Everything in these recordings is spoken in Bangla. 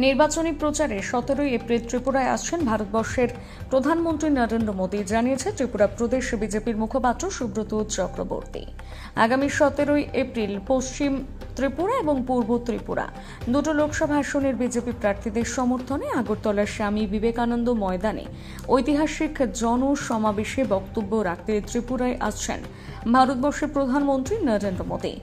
নির্বাচনী প্রচারে 17 এপ্রিল ত্রিপুরায় আসছেন ভারতবর্ষের প্রধানমন্ত্রী নরেন্দ্র মোদী, জানিয়েছে ত্রিপুরা প্রদেশ বিজেপির মুখপাত্র সুব্রত চক্রবর্তী। আগামী 17 এপ্রিল পশ্চিম ত্রিপুরা এবং পূর্ব ত্রিপুরা দুটো লোকসভা আসনের বিজেপি প্রার্থীদের সমর্থনে আগরতলার স্বামী বিবেকানন্দ ময়দানে ঐতিহাসিক জনসমাবেশে বক্তব্য রাখতে ত্রিপুরায় আসছেন ভারতবর্ষের প্রধানমন্ত্রী নরেন্দ্র মোদী।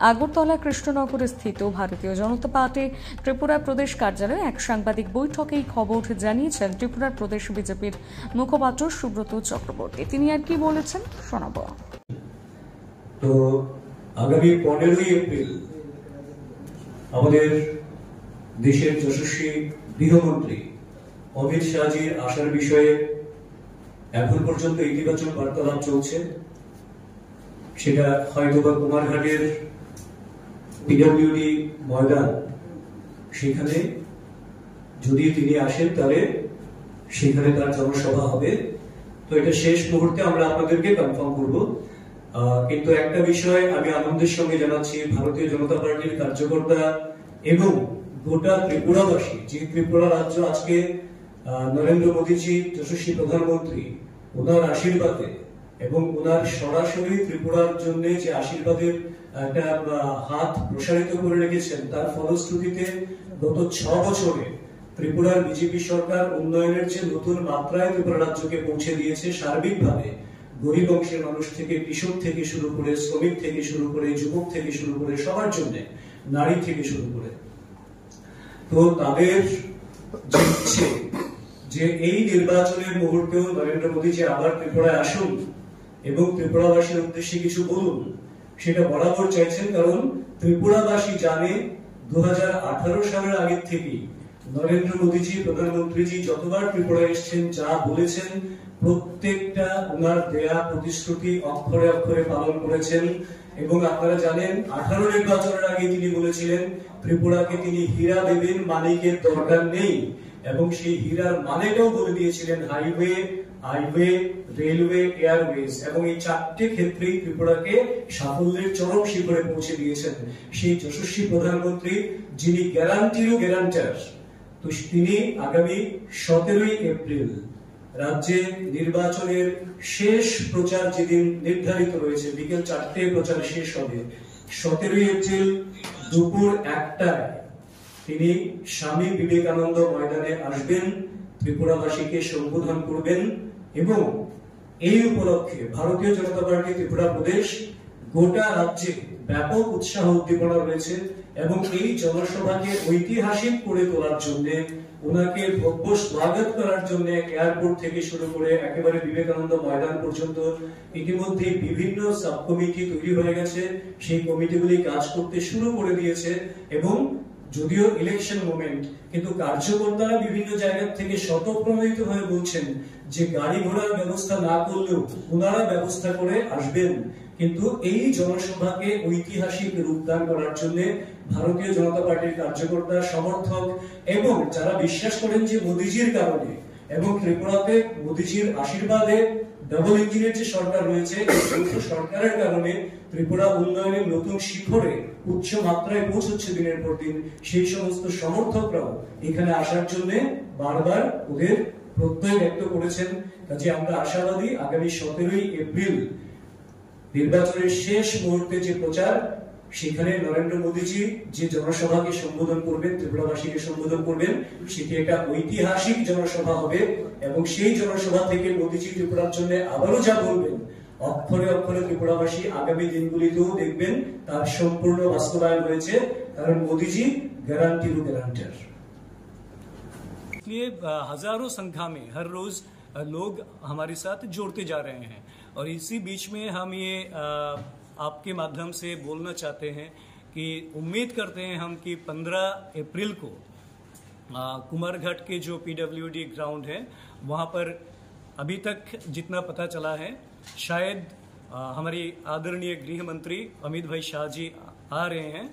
আগরতলা কৃষ্ণনগরে স্থিত ভারতীয় জনতা পার্টি ত্রিপুরা প্রদেশ কার্যালয়ে এক সাংবাদিক বৈঠকে এই খবর জানিয়েছেন ত্রিপুরার প্রদেশ বিজেপির মুখপাত্র সুব্রত চক্রবর্তী। তিনি আর কি বলেছেন শোনাব। তো আগামী 15 এপ্রিল আমাদের দেশের যশস্বী গৃহমন্ত্রী অমিত শাহজির আসার বিষয়ে এখন পর্যন্ত ইতিবাচক বার্তালাপ চলছে। সেটা হয়তোবা কুমারঘাটের পিডব্লিউডি ময়দান, সেখানে যদি তিনি আসেন তাহলে সেখানে তার জনসভা হবে। তো এটা শেষ মুহূর্তে আমরা আপনাদেরকে কনফার্ম করব। কিন্তু একটা বিষয় আমি আনন্দের সঙ্গে জানাচ্ছি, ভারতীয় জনতা পার্টির কার্যকর্তা এবং গোটা ত্রিপুরাবাসী, যে ত্রিপুরা রাজ্য আজকে নরেন্দ্র মোদীজি যশস্বী প্রধানমন্ত্রী, ওনার আশীর্বাদে এবং ওনার সরাসরি ত্রিপুরার জন্য যে আশীর্বাদের একটা হাত প্রসারিত করে রেখেছেন, তার ফলশ্রুতিতে গত 6 বছরে ত্রিপুরার বিজেপি সরকার উন্নয়নের যে নতুন মাত্রায় ত্রিপুরা রাজ্যকে পৌঁছে দিয়েছে। সার্বিকভাবে গরিব অংশের মানুষ থেকে, কৃষক থেকে শুরু করে, শ্রমিক থেকে শুরু করে, যুবক থেকে শুরু করে, সবার জন্য, নারী থেকে শুরু করে। তো তাদের যে ইচ্ছে যে এই নির্বাচনের মুহূর্তেও নরেন্দ্র মোদী যে আবার ত্রিপুরায় আসুন এবং ত্রিপুরাবাসীর উদ্দেশ্যে কিছু বলুন, সেটা বরাবর চাইছেন। কারণ ত্রিপুরাবাসী জানে 2018 সালের আগের থেকেই নরেন্দ্র মোদীজি, প্রধানমন্ত্রীজি যতবার ত্রিপুরায় এসেছেন, যা বলেছেন প্রত্যেকটা ওনার দেয়া প্রতিশ্রুতি অক্ষরে অক্ষরে পালন করেছেন। এবং আপনারা জানেন 18 নির্বাচনের আগে তিনি বলেছিলেন ত্রিপুরাকে তিনি হীরা দেবেন, মানিকের দরকার নেই। এবং সেই হীরার মানেটাও বলে দিয়েছিলেন হাইওয়ে, রেলওয়ে, এয়ারওয়েজ। এবং এই 4টে ক্ষেত্রেই ত্রিপুরাকে সাফল্যের চরম শিখরে পৌঁছে দিয়েছেন সেই যশস্বী প্রধানমন্ত্রী, যিনি গ্যারান্টিরও গ্যারান্টার। তো তিনি আগামী 17 এপ্রিল রাজ্যে নির্বাচনের শেষ প্রচার যেদিন নির্ধারিত রয়েছে, বিকেল 4টায় প্রচার শেষ হবে। 17 এপ্রিল দুপুর 1টায় তিনি স্বামী বিবেকানন্দ ময়দানে আসবেন, ত্রিপুরাবাসীকে সম্বোধন করবেন। এবং এই উপলক্ষে ভারতীয় জনতা পার্টি ত্রিপুরা প্রদেশ গোটা রাজ্যে ব্যাপক উৎসাহ উদ্দীপনা রয়েছে। এবং এই জনসভাকে ঐতিহাসিক করে তোলার জন্য, ওনাকে ভব্য স্বাগত করার জন্য এয়ারপোর্ট থেকে শুরু করে একেবারে বিবেকানন্দ ময়দান পর্যন্ত ইতিমধ্যে বিভিন্ন সাব কমিটি তৈরি হয়ে গেছে। সেই কমিটিগুলি কাজ করতে শুরু করে দিয়েছে। এবং যদিও ইলেকশন মোমেন্ট, কিন্তু কার্যকর্তারা বিভিন্ন জায়গা থেকে স্বতঃপ্রণোদিত হয়ে বলছেন যে গাড়ি ঘোড়ার ব্যবস্থা না করলেও ওনারা ব্যবস্থা করে আসবেন। কিন্তু এই জনসভাকে ঐতিহাসিক রূপদান করার জন্য ভারতীয় জনতা পার্টির কার্যকর্তা, সমর্থক এবং যারা বিশ্বাস করেন যে মোদীজির কারণে এবং ত্রিপুরাতে মোদীজির আশীর্বাদে ডাবল ইঞ্জিনের যে সরকার রয়েছে, সরকারের কারণে ত্রিপুরা উন্নয়নের নতুন শিখরে উচ্চ মাত্রায় পৌঁছচ্ছে দিনের পর দিন, সেই সমস্ত সমর্থকরাও এখানে আসার জন্য বারবার ওদের প্রত্যয় ব্যক্ত করেছেন। কাজে আমরা আশাবাদী আগামী 17 এপ্রিল নির্বাচনের শেষ মুহূর্তে যে প্রচার, সেখানে নরেন্দ্র মোদীজি যে জনসভাকে সম্বোধন করবেন, ত্রিপুরাবাসীকে সম্বোধন করবেন, সেটি একটা ঐতিহাসিক জনসভা হবে। এবং সেই জনসভা থেকে মোদীজি ত্রিপুরার জন্য আবারও যা বলবেন, অক্ষরে অক্ষরে ত্রিপুরাবাসী আগামী দিনগুলিতেও দেখবেন তার সম্পূর্ণ বাস্তবায়ন হয়েছে। কারণ মোদীজি গ্যারান্টিরও গ্যারান্টার। इसलिए हजारों संख्या में हर रोज लोग हमारे साथ जुड़ते जा रहे हैं। और इसी बीच में हम ये आपके माध्यम से बोलना चाहते हैं कि उम्मीद करते हैं हम कि 15 अप्रैल को कुमारघाट के जो पीडब्ल्यूडी ग्राउंड है, वहाँ पर अभी तक जितना पता चला है, शायद हमारी आदरणीय गृह मंत्री अमित भाई शाह जी आ रहे हैं।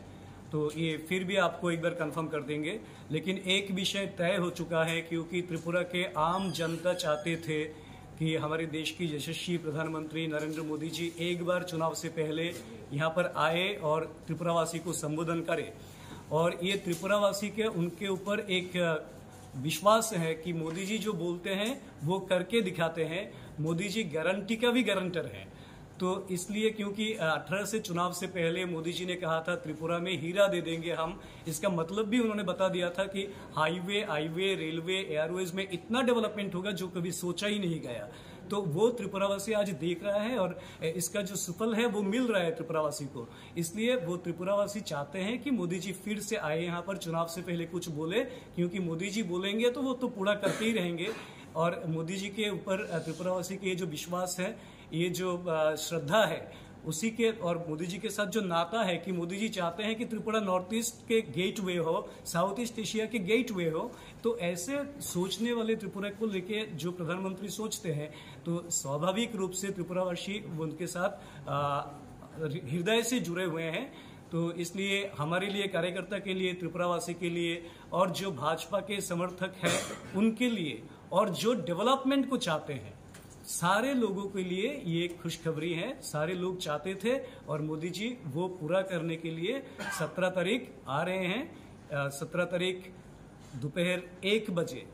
तो ये फिर भी आपको एक बार कंफर्म कर देंगे। लेकिन एक विषय तय हो चुका है, क्योंकि त्रिपुरा के आम जनता चाहते थे कि हमारे देश की यशस्वी प्रधानमंत्री नरेंद्र मोदी जी एक बार चुनाव से पहले यहाँ पर आए और त्रिपुरावासी को संबोधन करें। और ये त्रिपुरावासी के उनके ऊपर एक विश्वास है कि मोदी जी जो बोलते हैं वो करके दिखाते हैं। मोदी जी गारंटी का भी गारंटर हैं। तो इसलिए क्योंकि 18 से चुनाव से पहले मोदी जी ने कहा था त्रिपुरा में हीरा दे देंगे हम, इसका मतलब भी उन्होंने बता दिया था कि हाईवे, रेलवे, एयरवेज में इतना डेवलपमेंट होगा जो कभी सोचा ही नहीं गया। तो वो त्रिपुरावासी आज देख रहा है और इसका जो सुफल है वो मिल रहा है त्रिपुरावासी को। इसलिए वो त्रिपुरावासी चाहते हैं कि मोदी जी फिर से आए यहाँ पर, चुनाव से पहले कुछ बोले, क्योंकि मोदी जी बोलेंगे तो वो तो पूरा करते ही रहेंगे। और मोदी जी के ऊपर त्रिपुरावासी के जो विश्वास है, ये जो श्रद्धा है, उसी के और मोदी जी के साथ जो नाता है कि मोदी जी चाहते हैं कि त्रिपुरा नॉर्थ ईस्ट के गेटवे हो, साउथ ईस्ट एशिया के गेटवे हो। तो ऐसे सोचने वाले त्रिपुरा को लेके जो प्रधानमंत्री सोचते हैं, तो स्वाभाविक रूप से त्रिपुरावासी उनके साथ हृदय से जुड़े हुए हैं। तो इसलिए हमारे लिए, कार्यकर्ता के लिए, त्रिपुरावासी के लिए और जो भाजपा के समर्थक हैं उनके लिए और जो डेवलपमेंट को चाहते हैं, सारे लोगों के लिए ये खुशखबरी है। सारे लोग चाहते थे और मोदी जी वो पूरा करने के लिए 17 तारीख आ रहे हैं। 17 तारीख दोपहर 1 बजे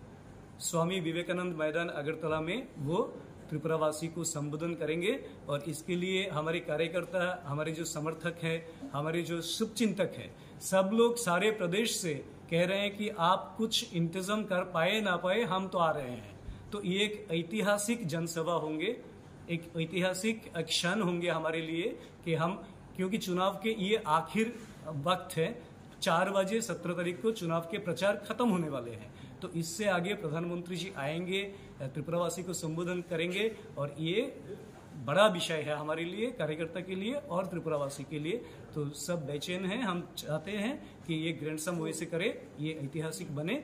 स्वामी विवेकानंद मैदान अगरतला में वो त्रिपुरावासी को संबोधन करेंगे। और इसके लिए हमारे कार्यकर्ता, हमारे जो समर्थक हैं, हमारे जो शुभचिंतक हैं, सब लोग सारे प्रदेश से कह रहे हैं कि आप कुछ इंतजाम कर पाए ना पाए, हम तो आ रहे हैं। तो ये एक ऐतिहासिक जनसभा होंगे, एक ऐतिहासिक क्षण होंगे हमारे लिए कि हम, क्योंकि चुनाव के ये आखिर वक्त है, 4 बजे 17 तारीख को चुनाव के प्रचार खत्म होने वाले हैं। तो इससे आगे प्रधानमंत्री जी आएंगे, त्रिपुरावासी को संबोधन करेंगे और ये बड़ा विषय है हमारे लिए, कार्यकर्ता के लिए और त्रिपुरावासी के लिए। तो सब बेचैन हैं, हम चाहते हैं कि ये ग्रैंड सम वैसे करे, ये ऐतिहासिक बने।